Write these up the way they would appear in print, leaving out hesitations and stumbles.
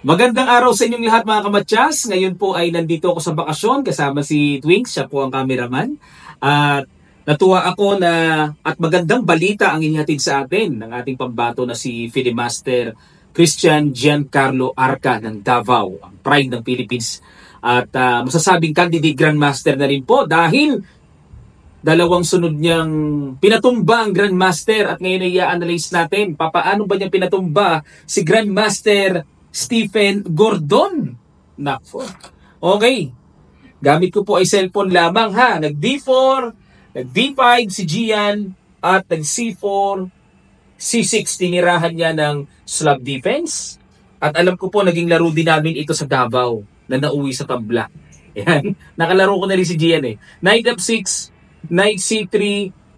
Magandang araw sa inyong lahat mga kamatyas. Ngayon po ay nandito ako sa bakasyon kasama si Twinks, siya po ang cameraman. At natuwa ako na at magandang balita ang inihatid sa atin ng ating pambato na si Filimaster Christian Giancarlo Arca ng Davao, ang pride ng Philippines. At masasabing candidate Grandmaster na rin po dahil dalawang sunod niyang pinatumba ang Grandmaster at ngayon ay i-analyze natin paano ba niya pinatumba si Grandmaster Stephen Gordon. Nako. Okay. Gamit ko po ay cellphone lamang ha. Nag-D4, nag-D5 si Gian at nag-C4, C6 tinirahan niya ng slab defense. At alam ko po naging laro din namin ito sa Davao na nauwi sa tabla. Ayan. Nakalaro ko na rin si Gian eh. Knight F6, Knight C3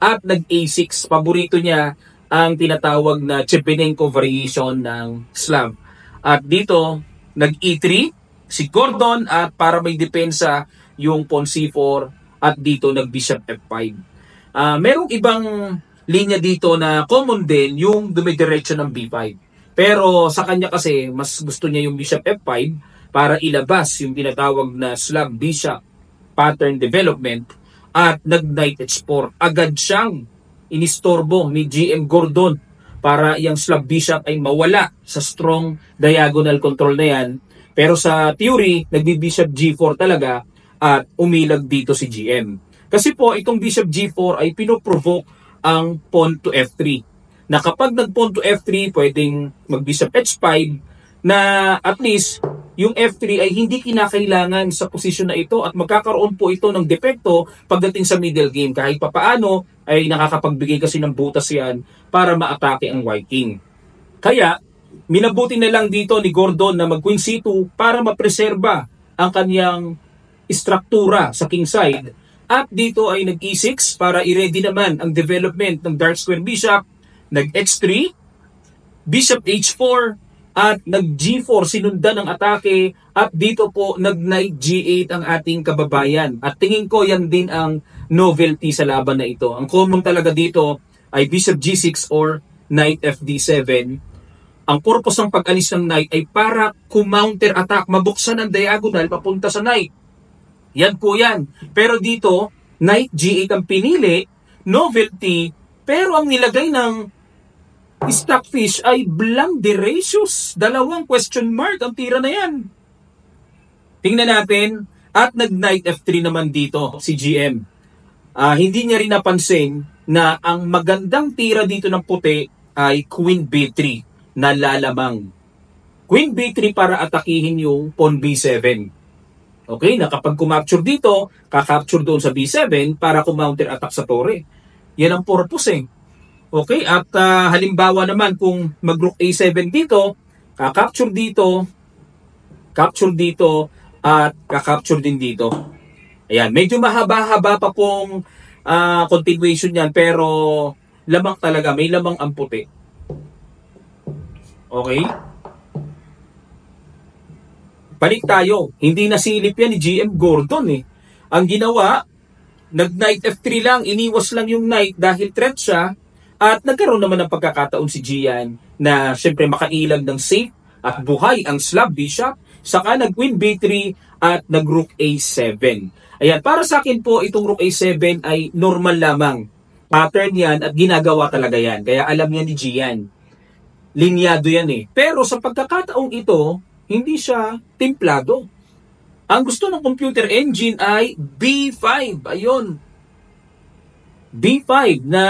at nag-A6. Paborito niya ang tinatawag na Chepenenko variation ng slab. At dito, nag-E3 si Gordon at para may depensa yung pawn C4 at dito nag-Bishop F5. Merong ibang linya dito na common din yung dumidiretso ng B5. Pero sa kanya kasi, mas gusto niya yung Bishop F5 para ilabas yung tinatawag na slab Bishop pattern development at nag-Knight H4. Agad siyang inistorbo ni GM Gordon para yung slab bishop ay mawala sa strong diagonal control na yan. Pero sa theory, nagbi-bishop G4 talaga at umilag dito si GM. Kasi po, itong bishop G4 ay pinoprovoke ang pawn to F3. Na kapag nag-pawn to F3, pwedeng mag-bishop H5 na at least yung F3 ay hindi kinakailangan sa posisyon na ito at magkakaroon po ito ng depekto pagdating sa middle game. Kahit papaano ay nakakapagbigay kasi ng butas yan para maatake ang White King. Kaya, minabuti na lang dito ni Gordon na mag-Queen C2 para mapreserba ang kanyang istruktura sa king side. At dito ay nag-E6 para i-ready naman ang development ng Dark Square Bishop, nag-X3, Bishop H4, at nag-G4 sinundan ng atake at dito po nag-Knight G8 ang ating kababayan. At tingin ko yan din ang novelty sa laban na ito. Ang common talaga dito ay Bishop G6 or Knight FD7. Ang purpose ng pag-alis ng Knight ay para counter attack, mabuksan ang diagonal papunta sa Knight. Yan po yan. Pero dito, Knight G8 ang pinili, novelty, pero ang nilagay ng Stockfish ay blank deracious. Dalawang question mark ang tira na yan. Tingnan natin. At nag-Knight F3 naman dito si GM. Hindi niya rin napansin na ang magandang tira dito ng puti ay Queen B3 na lalamang. Queen B3 para atakihin yung pawn B7. Okay, na kapag kumapture dito, kakapture doon sa B7 para kumounter attack sa tore. Yan ang purpose eh. Okay, at halimbawa naman kung mag-rook A7 dito, kakapture dito, capture dito, at kakapture din dito. Ayan, medyo mahaba-haba pa pong continuation yan, pero lamang talaga, may lamang ang puti. Okay? Balik tayo, hindi nasilip yan ni GM Gordon eh. Ang ginawa, nag-Knight F3 lang, iniwas lang yung Knight dahil threat siya. At nagkaroon naman ng pagkakataon si Gian na siyempre makailag ng safe at buhay ang slab bishop. Saka nag-Queen B3 at nag-Rook A7. Ayan, para sa akin po itong Rook A7 ay normal lamang. Pattern yan at ginagawa talaga yan. Kaya alam niya ni Gian. Linyado yan eh. Pero sa pagkakataong ito, hindi siya templado. Ang gusto ng computer engine ay B5. Ayun. B5 na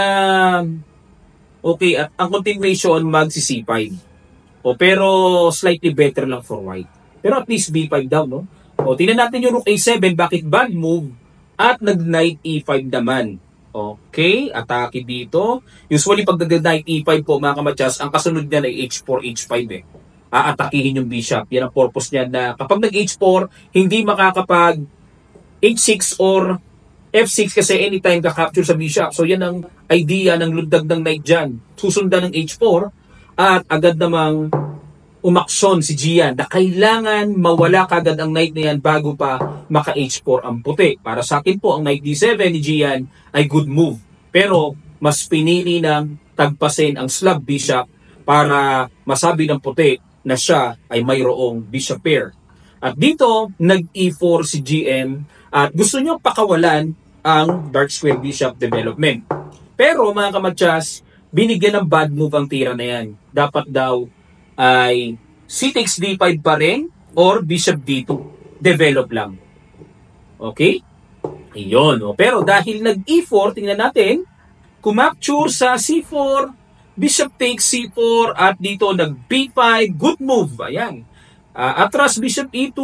okay, at ang continuation mag-C5. Pero slightly better lang for white. Pero at least B5 daw, no? Tingnan natin yung Rook A7, bakit bad move? At nag-Knight E5 naman. Okay, atake dito. Usually pag nag-Knight E5 po, mga kamatyas, ang kasunod niya ay H4, H5 eh. Aatakihin yung bishop. Yan ang purpose niya na kapag nag-H4, hindi makakapag H6 or F6 kasi anytime ka-capture sa bishop. So yan ang idea ng lundag ng knight dyan. Susundan ng H4 at agad namang umaksyon si Gian na kailangan mawala kagad ang knight na yan bago pa maka-H4 ang puti. Para sa akin po, ang knight D7 ni Gian ay good move. Pero mas pinili ng tagpasin ang slab bishop para masabi ng puti na siya ay mayroong bishop pair. At dito, nag-e4 si GM at gusto nyo pakawalan ang dark square bishop development. Pero mga kamadyas, binigyan ng bad move ang tira na yan. Dapat daw ay c takes d5 pa rin or bishop d2. Develop lang. Okay? Iyon. Pero dahil nag-e4, tingnan natin, kumapture sa c4, bishop takes c4, at dito nag-b5, good move. Ayan. Atras bishop e2,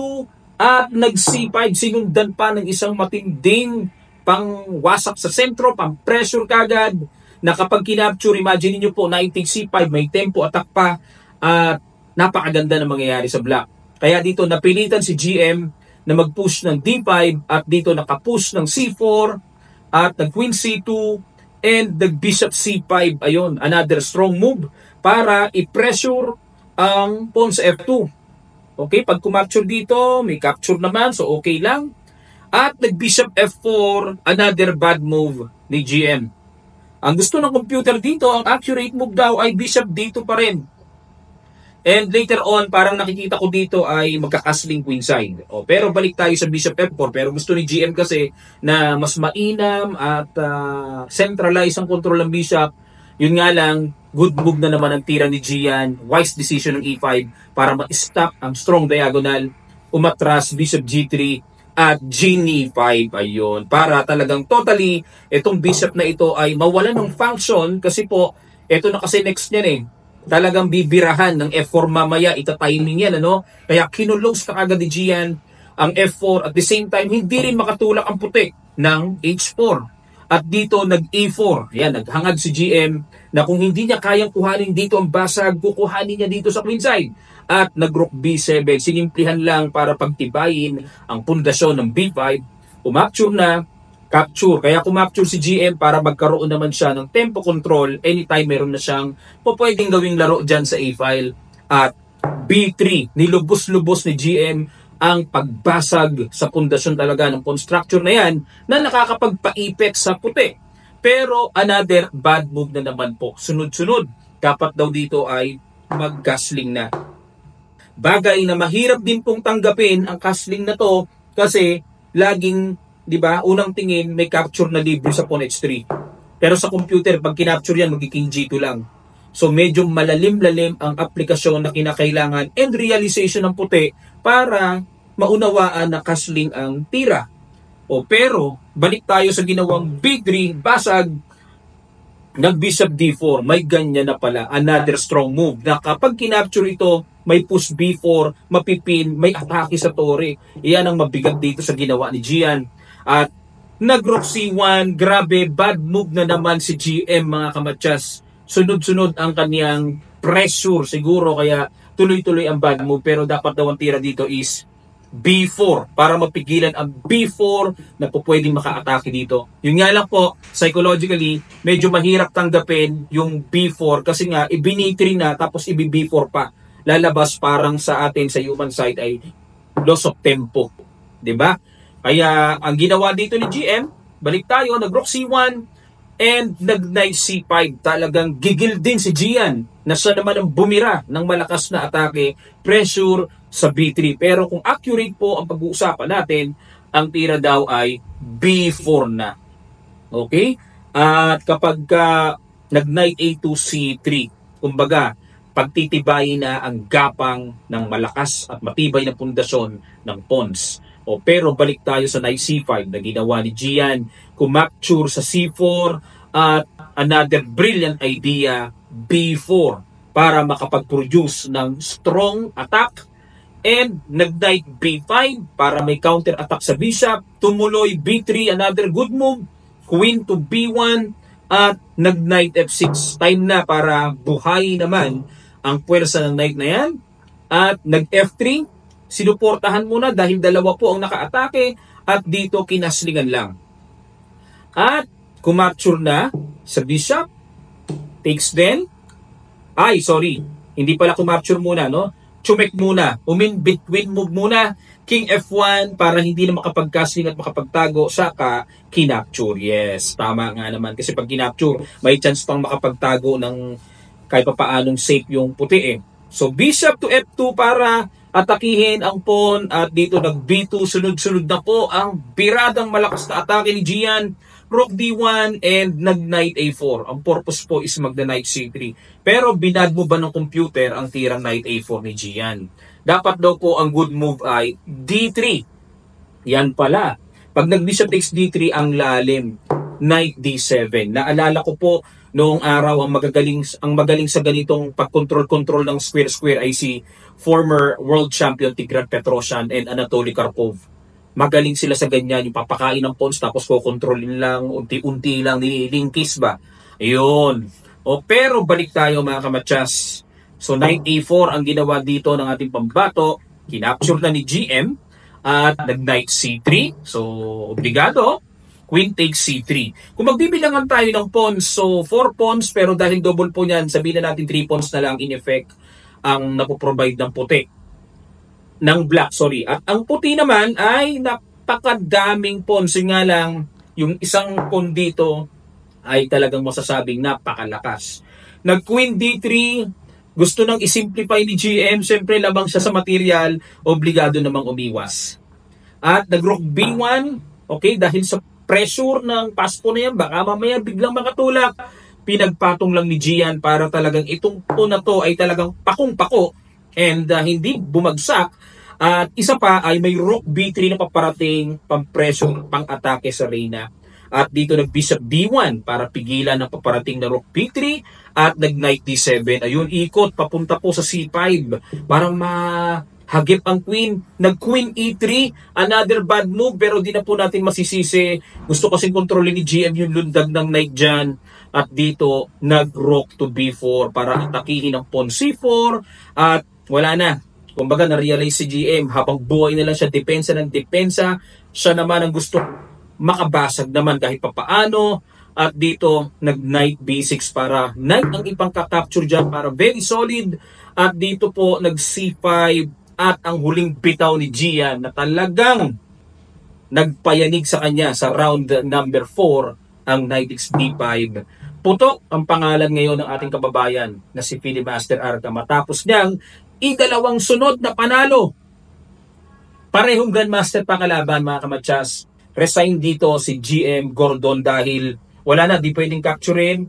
at nag-c5, sinundan pa ng isang matinding pangwasak sa sentro, pang-pressure kagad, na kapag kinapture, imagine niyo po, 19 c5, may tempo attack pa, at napakaganda na mangyayari sa black. Kaya dito napilitan si GM na mag-push ng d5 at dito nakapush ng c4 at nag-queen c2 and nag-bishop c5. Ayun, another strong move para i-pressure ang pawn sa f2. Okay, pag kumapture dito, may capture naman, so okay lang. At nag-bishop f4, another bad move ni GM. Ang gusto ng computer dito, ang accurate move daw ay bishop d2 pa rin. And later on, parang nakikita ko dito ay magkakasling queenside. Pero balik tayo sa bishop f4. Pero gusto ni GM kasi na mas mainam at centralize ang control ng bishop. Yun nga lang, good move na naman ang tira ni Gian. Wise decision ng e5 para ma-stop ang strong diagonal. Umatras, bishop g3 at g5. Ayun. Para talagang totally, itong bishop na ito ay mawalan ng function kasi po, ito na kasi next niyan eh. Talagang bibirahan ng f4 mamaya, ita-timing yan, ano? Kaya kinulose ka agad ni Gian ang f4 at the same time, hindi rin makatulak ang puti ng h4. At dito, nag-e4. Yan, naghangad si GM na kung hindi niya kayang kuhanin dito ang basag, kukuhanin niya dito sa queenside. At nag-rook b7. Sinimplihan lang para pagtibayin ang pundasyon ng b5. Umapture na, capture. Kaya kumapture si GM para magkaroon naman siya ng tempo control anytime meron na siyang pwedeng gawing laro dyan sa A-file. At B3, nilubos-lubos ni GM ang pagbasag sa pundasyon talaga ng pawn structure na yan na nakakapagpaipit sa puti. Pero another bad move na naman po. Sunod-sunod. Dapat daw dito ay mag-castling na. Bagay na mahirap din pong tanggapin ang castling na to kasi laging, di ba, unang tingin may capture na libre sa pawn h3. Pero sa computer, pag kinapture yan, magiging g2 lang. So medyo malalim-lalim ang aplikasyon na kinakailangan and realization ng puti para maunawaan na castling ang tira. Pero, balik tayo sa ginawang b3, basag, nag-bishop d4, may ganyan na pala, another strong move, na kapag kinapture ito, may push b4, mapipin, may atake sa tore. Iyan ang mabigat dito sa ginawa ni Gian. At nag-rook c1, grabe, bad move na naman si GM mga kamatyas. Sunod-sunod ang kaniyang pressure siguro, kaya tuloy-tuloy ang bad move. Pero dapat daw ang tira dito is b4 para mapigilan ang b4 na po pwedeng maka-atake dito. Yun nga lang po, psychologically, medyo mahirap tanggapin yung b4 kasi nga ibinitri na tapos ibi-b4 pa. Lalabas parang sa atin sa human side ay loss of tempo. 'Di ba? Kaya ang ginawa dito ni GM, balik tayo, nag-rook c1 and nag-knight c5. Talagang gigil din si Gian na siya naman ang bumira ng malakas na atake, pressure sa b3. Pero kung accurate po ang pag-uusapan natin, ang tira daw ay b4 na. Okay? At kapag nag-knight a2 c3, kumbaga, pagtitibayin na ang gapang ng malakas at matibay na pundasyon ng pawns. Pero balik tayo sa knight c5 na ginawa ni Gian, kumapture sa c4 at another brilliant idea, b4, para makapag-produce ng strong attack. And nag-knight b5 para may counter attack sa bishop. Tumuloy b3, another good move. Queen to b1 at nag-knight f6. Time na para buhay naman ang puwersa ng knight na yan. At nag-f3. Sinuportahan muna dahil dalawa po ang naka-atake. At dito kinaslingan lang. At kumapture na sa bishop. Takes then. Hindi pala kumapture muna, no? Chumek muna, between move muna, king f1 para hindi na makapag-castling at makapagtago, saka kinapture. Yes, tama nga naman kasi pag kinapture, may chance pang makapagtago ng kahit pa paanong safe yung puti eh. So bishop to f2 para atakihin ang pawn at dito nag b2, sunod-sunod na po ang biradang malakas na atake ni Gian. Rook d1 and nag knight a4. Ang purpose po is magda knight c3. Pero binag mo ba ng computer ang tirang knight a4 ni Gian? Dapat daw po ang good move ay d3. Yan pala. Pag nag bishop takes d3 ang lalim, knight d7. Naalala ko po noong araw ang magaling sa ganitong pag-control ng square ay si former world champion Tigran Petrosyan and Anatoly Karpov. Magaling sila sa ganyan, yung papakain ng pawns tapos kukontrolin lang, unti-unti lang, nililinkis ba? Ayun. O pero balik tayo mga kamatsas. So knight a4 ang ginawa dito ng ating pambato, kinapture na ni GM at nag-knight c3. So obligado, queen takes c3. Kung magbibilangan tayo ng pawns, so 4 pawns pero dahil double po niyan, sabihin na natin 3 pawns na lang in effect ang napoprovide ng puti. Ng black, sorry. At ang puti naman ay napakadaming pawns. Yung nga lang, yung isang pawn dito ay talagang masasabing napakalakas. Nag-queen d3, gusto nang isimplify ni GM, siyempre lamang siya sa material, obligado namang umiwas. At nag-rook b1, okay, dahil sa pressure ng paspo na yan, baka mamaya biglang makatulak. Pinagpatong lang ni Gian para talagang itong pawn na to ay talagang pakong-pako and hindi bumagsak. At isa pa ay may rook b3 na paparating, pang-pressure, pang-atake sa reyna. At dito nag-bishop d1 para pigilan ang paparating na rook b3 at nag-knight d7. Ayun, ikot, papunta po sa c5 para mahagip ang queen. Nag-queen e3, another bad move pero di na po natin masisisi. Gusto kasing kontrolin ni GM yung lundag ng knight dyan. At dito, nag-rook to b4 para atakihin ang pawn c4 at wala na. Kumbaga, na-realize si GM, habang buhay na lang siya, depensa ng depensa, siya naman ang gusto makabasag naman kahit papaano. At dito, nag-knight b6 para knight ang ipangka-capture dyan para very solid. At dito po, nag-c5 at ang huling bitaw ni Gian na talagang nagpayanig sa kanya sa round number 4, ang knight takes d5. Putok ang pangalan ngayon ng ating kababayan na si Philip Master Arca matapos niyang idalawang sunod na panalo. Parehong Grandmaster pa kalaban mga kamatsas. Resign dito si GM Gordon dahil wala na, di pwedeng capturein,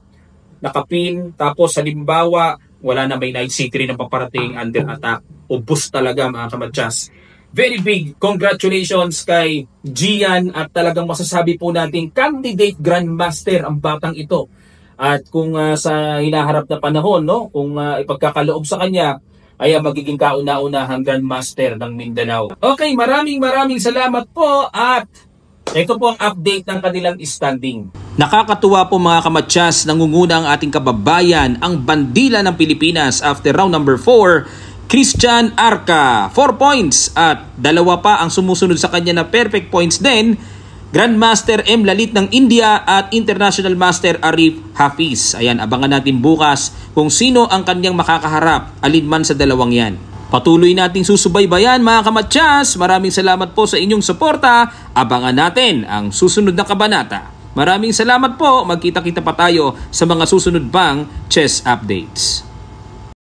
nakapin, tapos halimbawa wala na, may knight c3 na paparating under attack. Ubus talaga mga kamatsas. Very big congratulations kay Gian at talagang masasabi po natin candidate Grandmaster ang batang ito. At kung sa hinaharap na panahon, no, kung ipagkakaloob sa kanya, ay magiging kauna-unahang Grandmaster ng Mindanao. Okay, maraming salamat po at ito po ang update ng kanilang standing. Nakakatuwa po mga kamatsas, nangunguna ang ating kababayan, ang bandila ng Pilipinas after round number 4, Christian Arca, 4 points at dalawa pa ang sumusunod sa kanya na perfect points din, Grandmaster M. Lalit ng India at International Master Arif Hafiz. Ayan, abangan natin bukas kung sino ang kanyang makakaharap, alinman sa dalawang yan. Patuloy nating susubaybayan mga kamatsas. Maraming salamat po sa inyong suporta. Abangan natin ang susunod na kabanata. Maraming salamat po. Magkita-kita pa tayo sa mga susunod pang chess updates.